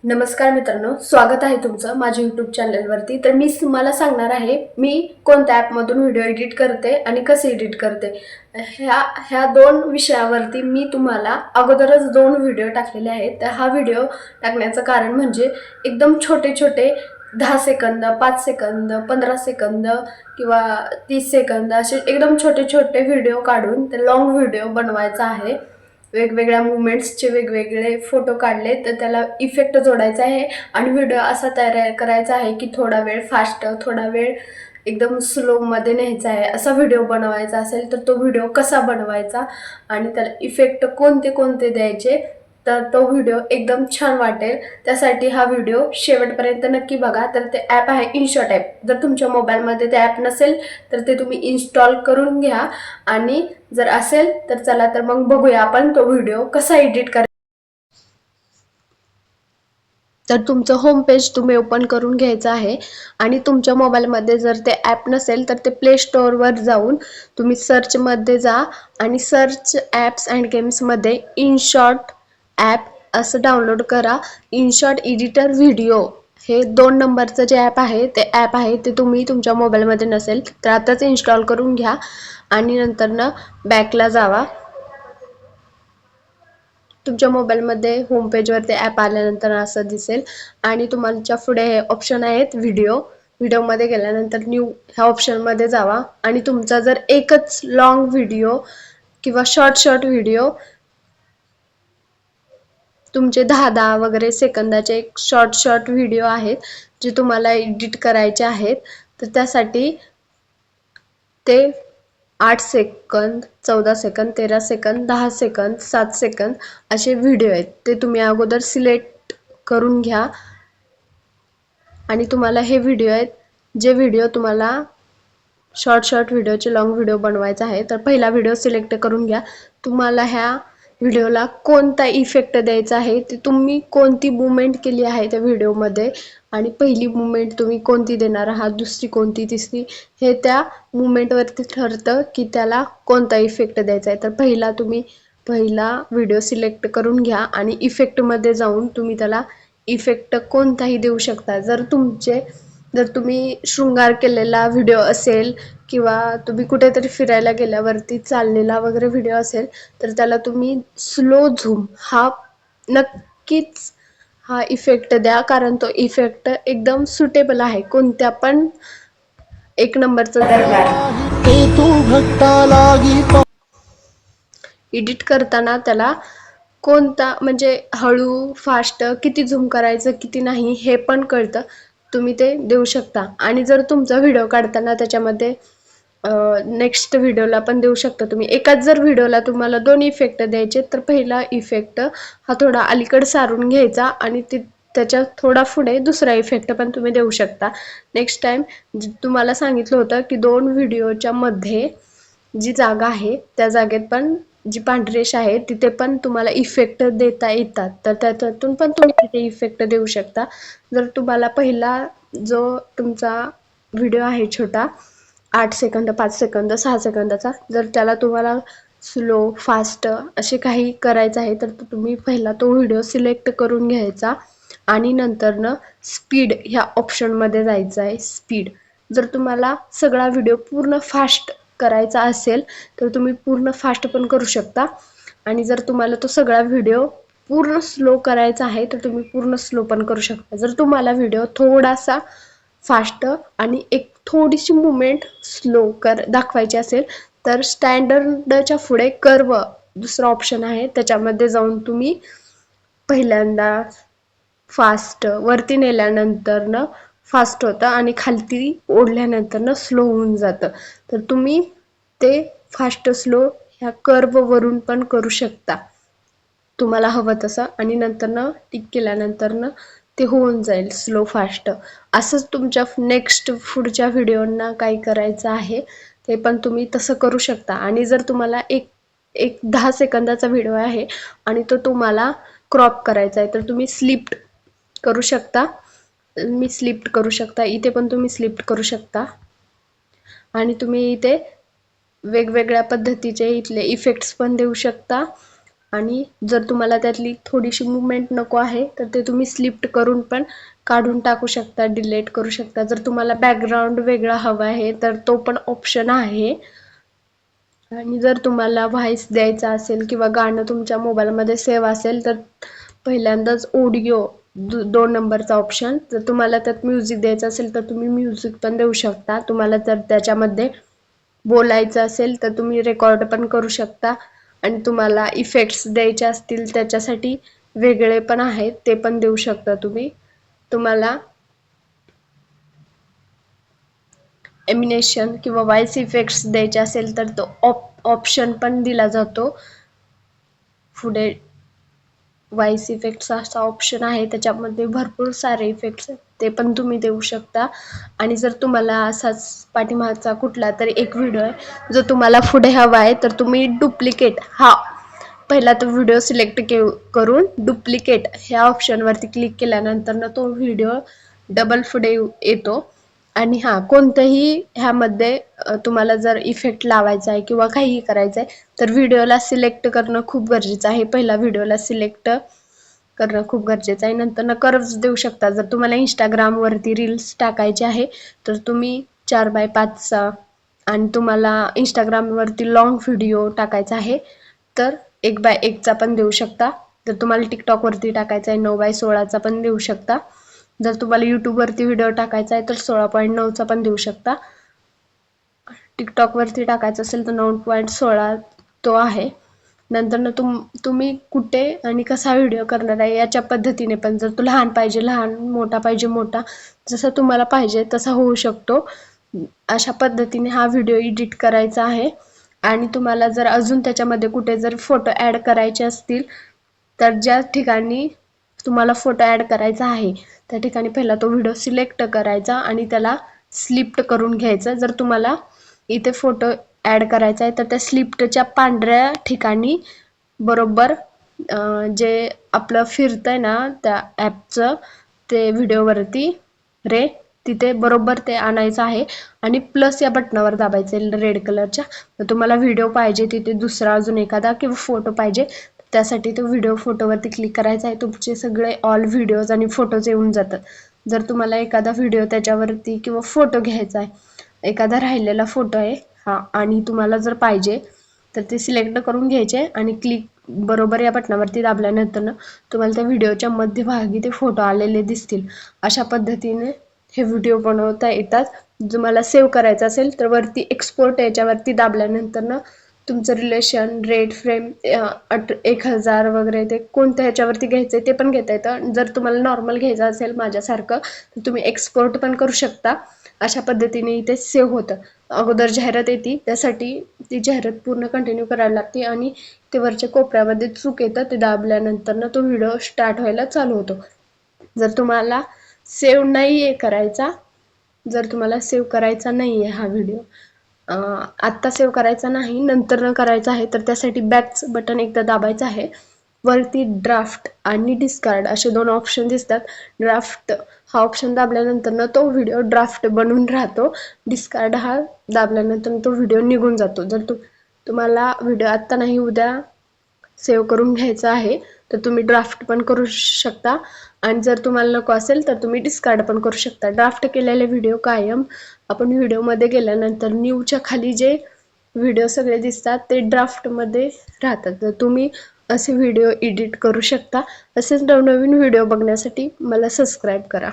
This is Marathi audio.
नमस्कार मित्रांनो, स्वागत आहे तुमचं माझ्या यूट्यूब चॅनलवरती। तर मी तुम्हाला सांगणार आहे मी कोणत्या ॲपमधून व्हिडिओ एडिट करते आणि कसे एडिट करते। ह्या दोन विषयावरती मी तुम्हाला अगोदरच 2 व्हिडिओ टाकलेले आहेत। तर हा व्हिडिओ टाकण्याचं कारण म्हणजे एकदम छोटे छोटे 10 सेकंद, 5 सेकंद, 15 सेकंद किंवा 30 सेकंद असे एकदम छोटे छोटे व्हिडिओ काढून ते लॉंग व्हिडिओ बनवायचा आहे। वेगवेगळ्या मुवमेंट्सचे वेगवेगळे फोटो काढले तर त्याला इफेक्ट जोडायचा आहे आणि व्हिडिओ असा तयार करायचा आहे की थोडा वेळ फास्ट, थोडा वेळ एकदम स्लोमध्ये न्यायचा आहे। असा व्हिडिओ बनवायचा असेल तर तो व्हिडिओ कसा बनवायचा आणि त्याला इफेक्ट कोणते कोणते द्यायचे तर तो व्हिडिओ एकदम छान वाटेल। त्यासाठी हा व्हिडिओ शेवटपर्यंत नक्की बघा। तर ते ॲप आहे इनशॉट ॲप। जर तुमच्या मोबाईलमध्ये ते ॲप नसेल तर ते तुम्ही इन्स्टॉल करून घ्या आणि जर असेल तर चला तर मग बघूया आपण तो व्हिडिओ कसा एडिट करायचा। तर तुमचं होम पेज तुम्ही ओपन करून घ्यायचं आहे आणि तुमच्या मोबाईलमध्ये जर ते ॲप नसेल तर ते प्ले स्टोअरवर जाऊन तुम्ही सर्चमध्ये जा आणि सर्च ॲप्स अँड गेम्समध्ये इनशॉट ॲप असं डाउनलोड करा। इनशॉट एडिटर व्हिडिओ हे 2 नंबरचं जे ॲप आहे ते ॲप आहे ते तुम्ही तुमच्या मोबाईलमध्ये नसेल तर आताच इन्स्टॉल करून घ्या आणि नंतर बॅकला जावा। तुमच्या मोबाईलमध्ये होम पेजवरती ॲप आल्यानंतर असं दिसेल आणि तुमच्या पुढे हे ऑप्शन आहेत व्हिडिओमध्ये गेल्यानंतर न्यू ह्या ऑप्शनमध्ये जावा आणि तुमचा जर एकच लॉंग व्हिडिओ किंवा शॉर्ट व्हिडिओ तुमचे 10-10 वगैरे सेकंदाचे एक शॉर्ट व्हिडिओ आहेत जे तुम्हाला एडिट करायचे आहेत तर त्यासाठी ते 8 second, 14 second, 13 second, 10 second, 7 second असे व्हिडिओ आहेत ते तुम्ही अगोदर सिलेक्ट करून घ्या आणि तुम्हाला हे व्हिडिओ आहेत जे व्हिडिओ तुम्हाला शॉर्ट व्हिडिओचे लॉंग व्हिडिओ बनवायचा आहे तर पहिला व्हिडिओ सिलेक्ट करून घ्या। तुम्हाला ह्या व्हिडिओला कोणता इफेक्ट द्यायचा आहे ते तुम्ही कोणती मूवमेंट केली आहे त्या व्हिडिओमध्ये आणि पहिली मूवमेंट तुम्ही कोणती देणार आहात, दुसरी कोणती, तिसरी हे त्या मूवमेंटवरती ठरतं की त्याला कोणता इफेक्ट द्यायचा आहे। तर पहिला व्हिडिओ सिलेक्ट करून घ्या आणि इफेक्टमध्ये जाऊन तुम्ही त्याला इफेक्ट कोणताही देऊ शकता। जर तुम्ही शृंगार केलेला व्हिडिओ असेल किंवा तुम्ही कुठेतरी फिरायला गेल्यावरती चाललेला वगैरे व्हिडिओ असेल तर त्याला तुम्ही स्लो झूम हा नक्कीच हा इफेक्ट द्या कारण तो इफेक्ट एकदम सुटेबल आहे कोणत्या पण एक नंबरचा एडिट करताना त्याला कोणता म्हणजे हळू फास्ट किती झूम करायचं किती नाही हे पण कळतं, तुम्ही ते देऊ शकता। आणि जर तुमचा व्हिडिओ काढताना त्याच्यामध्ये नेक्स्ट व्हिडिओला पण देऊ शकता तुम्ही। एकाच जर व्हिडिओला तुम्हाला 2 इफेक्ट द्यायचे तर पहिला इफेक्ट हा थोडा अलीकडे सारून घ्यायचा आणि त्याच्या थोडा पुढे दुसरा इफेक्ट पण तुम्ही देऊ शकता। नेक्स्ट टाइम तुम्हाला सांगितलं होतं की 2 व्हिडिओच्या मध्ये जी जागा आहे त्या जागेत पण जी पांढरी रेष आहे तिथे पण तुम्हाला इफेक्ट देता येतात तर त्यातून पण तुम्ही तिथे इफेक्ट देऊ शकता। जर तुम्हाला पहिला जो तुमचा व्हिडिओ आहे छोटा 8 सेकंद, 5 सेकंद, 6 सेकंदाचा जर त्याला तुम्हाला स्लो फास्ट असे काही करायचं आहे तर तुम्ही पहिला तो व्हिडिओ सिलेक्ट करून घ्यायचा आणि नंतर स्पीड ह्या ऑप्शनमध्ये जायचं आहे। स्पीड जर तुम्हाला सगळा व्हिडिओ पूर्ण फास्ट करायचा असेल तर तुम्ही पूर्ण फास्ट पण करू शकता आणि जर तुम्हाला तो सगळा व्हिडिओ पूर्ण स्लो करायचा आहे तर तुम्ही पूर्ण स्लो पण करू शकता। जर तुम्हाला व्हिडिओ थोडासा फास्ट आणि एक थोडीशी मूवमेंट स्लो दाखवायची असेल तर स्टँडर्डच्या पुढे कर्व दुसरा ऑप्शन आहे त्याच्यामध्ये जाऊन तुम्ही पहिल्यांदा फास्ट वरती नेल्यानंतर फास्ट होतं आणि खालती ओढल्यानंतर स्लो होऊन जातं तर तुम्ही ते फास्ट स्लो ह्या कर्व वरून पण करू शकता तुम्हाला हवं तसं आणि नंतर टिक केल्यानंतर ते होऊन जाईल स्लो फास्ट। असंच तुमच्या नेक्स्ट पुढच्या व्हिडिओंना काय करायचं आहे ते पण तुम्ही तसं करू शकता। आणि जर तुम्हाला एक 10 सेकंदाचा व्हिडिओ आहे आणि तो तुम्हाला क्रॉप करायचा आहे तर तुम्ही स्लिप्ट करू शकता। इथे पण तुम्ही स्लिप्ट करू शकता आणि तुम्ही इथे वेगवेगळ्या पद्धतीचे इथले इफेक्ट्स पण देऊ शकता आणि जर तुम्हाला त्यातली थोडीशी मुवमेंट नको आहे तर ते तुम्ही स्लिप्ट करून पण काढून टाकू शकता, डिलीट करू शकता. जर तुम्हाला बॅकग्राऊंड वेगळा हवा आहे तर तो पण ऑप्शन आहे. आणि जर तुम्हाला व्हॉइस द्यायचा असेल किंवा गाणं तुमच्या मोबाईलमध्ये सेव्ह असेल तर पहिल्यांदाच ऑडिओ 2 नंबरचा ऑप्शन. जर तुम्हाला त्यात म्युझिक द्यायचं असेल तर तुम्ही म्युझिक पण देऊ शकता. तुम्हाला जर त्याच्यामध्ये बोलायचं असेल तर तुम्ही रेकॉर्ड पण करू शकता. आणि तुम्हाला इफेक्ट्स द्यायचे असतील त्याच्यासाठी वेगळे पण आहेत, ते पण देऊ शकता तुम्ही. तुम्हाला एमिनेशन किंवा व्हॉइस इफेक्ट्स द्यायचे असेल तर तो ऑप्शन पण दिला जातो. पुढे व्हॉइस इफेक्ट्स असा ऑप्शन आहे, त्याच्यामध्ये भरपूर सारे इफेक्ट्स आहेत, ते पण तुम्ही देऊ शकता. आणि जर तुम्हाला असाच पाठीमागचा कुठला तरी एक व्हिडिओ आहे जो तुम्हाला पुढे हवा आहे तर तुम्ही डुप्लिकेट हा पहिला तो व्हिडिओ सिलेक्ट करून डुप्लिकेट ह्या ऑप्शनवरती क्लिक केल्यानंतर ना तो व्हिडिओ डबल पुढे येतो. आणि कोणतंही ह्यामध्ये तुम्हाला जर इफेक्ट लावायचा आहे किंवा काहीही करायचं आहे तर व्हिडिओला सिलेक्ट करणं खूप गरजेचं आहे. पहिला व्हिडिओला सिलेक्ट करणं खूप गरजेचं आहे. नंतर कर्व्स देऊ शकता. जर तुम्हाला इंस्टाग्रामवरती रील्स टाकायचे आहे तर तुम्ही 4x5चा आणि तुम्हाला इंस्टाग्रामवरती लॉंग व्हिडिओ टाकायचा आहे तर 1x1चा पण देऊ शकता. जर तुम्हाला टिकटॉकवरती टाकायचा आहे 9x16चा पण देऊ शकता. जर तुम्हाला यूट्यूबवरती व्हिडिओ टाकायचा आहे तर 16.9चा पण देऊ शकता. टिकटॉकवरती टाकायचा असेल तर 9.16 तो आहे. नंतर तुम्ही कुठे आणि कसा व्हिडिओ करणार आहे याच्या पद्धतीने पण, जर तो लहान पाहिजे लहान, मोठा पाहिजे मोठा, जसं तुम्हाला पाहिजे तसा होऊ शकतो. अशा पद्धतीने हा व्हिडिओ एडिट करायचा आहे. आणि तुम्हाला जर अजून त्याच्यामध्ये कुठे जर फोटो ॲड करायचे असतील तर ज्या ठिकाणी तुम्हाला फोटो ॲड करायचा आहे त्या ठिकाणी पहिला तो व्हिडिओ सिलेक्ट करायचा आणि त्याला स्लिप्ट करून घ्यायचं. जर तुम्हाला इथे फोटो ॲड करायचा आहे तर त्या स्लिप्टच्या पांढऱ्या ठिकाणी बरोबर जे आपलं फिरतंय ना त्या ॲपचं ते व्हिडिओवरती तिथे बरोबर ते आणायचं आहे आणि प्लस या बटनावर दाबायचं रेड कलरच्या. तर तुम्हाला व्हिडिओ पाहिजे तिथे दुसरा अजून एखादा किंवा फोटो पाहिजे त्यासाठी तो व्हिडिओ फोटोवरती क्लिक करायचा आहे. तुमचे सगळे ऑल व्हिडिओज आणि फोटोज येऊन जातात. जर तुम्हाला एखादा व्हिडिओ त्याच्यावरती किंवा फोटो घ्यायचा आहे, एखादा राहिलेला फोटो आहे आणि तुम्हाला जर पाहिजे तर ते सिलेक्ट करून घ्यायचे आणि क्लिक बरोबर या बटनावरती दाबल्यानंतर तुम्हाला त्या व्हिडिओच्या मध्यभागी ते फोटो आलेले दिसतील. अशा पद्धतीने हे व्हिडिओ बनवता येतात. तुम्हाला सेव्ह करायचं असेल तर वरती एक्सपोर्ट याच्यावरती दाबल्यानंतर तुमचं रिलेशन, रेट, फ्रेम 1000 वगैरे ते कोणत्या ह्याच्यावरती घ्यायचं ते पण घेता येतं. जर तुम्हाला नॉर्मल घ्यायचं असेल माझ्यासारखं तर तुम्ही एक्सपोर्ट पण करू शकता. अशा पद्धतीने इथे सेव्ह होतं. अगोदर जाहिरात येते त्यासाठी ती जाहिरात पूर्ण कंटिन्यू करायला लागते आणि ते वरच्या कोपऱ्यामध्ये चूक येतं, ते दाबल्यानंतर तो व्हिडिओ स्टार्ट व्हायला चालू होतो. जर तुम्हाला सेव्ह नाही आहे करायचा, जर तुम्हाला सेव्ह करायचा नाही आहे हा व्हिडिओ, आत्ता सेव्ह करायचा नाही नंतर करायचा आहे तर त्यासाठी बॅकचं बटन एकदा दाबायचं आहे. वरती ड्राफ्ट आणि डिस्कार्ड असे 2 ऑप्शन दिसतात. ड्राफ्ट हा ऑप्शन दाबल्यानंतर तो व्हिडिओ ड्राफ्ट बनून राहतो. डिस्कार्ड हा दाबल्यानंतर तो व्हिडिओ निघून जातो. जर तुम्हाला व्हिडिओ आत्ता नाही उद्या सेव्ह करून घ्यायचा आहे तर तुम्ही ड्राफ्ट पण करू शकता आणि जर तुम्हाला नको असेल तर तुम्ही डिस्कार्ड पण करू शकता. ड्राफ्ट केलेले व्हिडिओ कायम आपण व्हिडिओमध्ये गेल्यानंतर न्यूच्या खाली जे व्हिडिओ सगळे दिसतात ते ड्राफ्टमध्ये राहतात. तर तुम्ही असे व्हिडिओ एडिट करू शकता. असेच नवनवीन व्हिडिओ बघण्यासाठी मला सबस्क्राईब करा.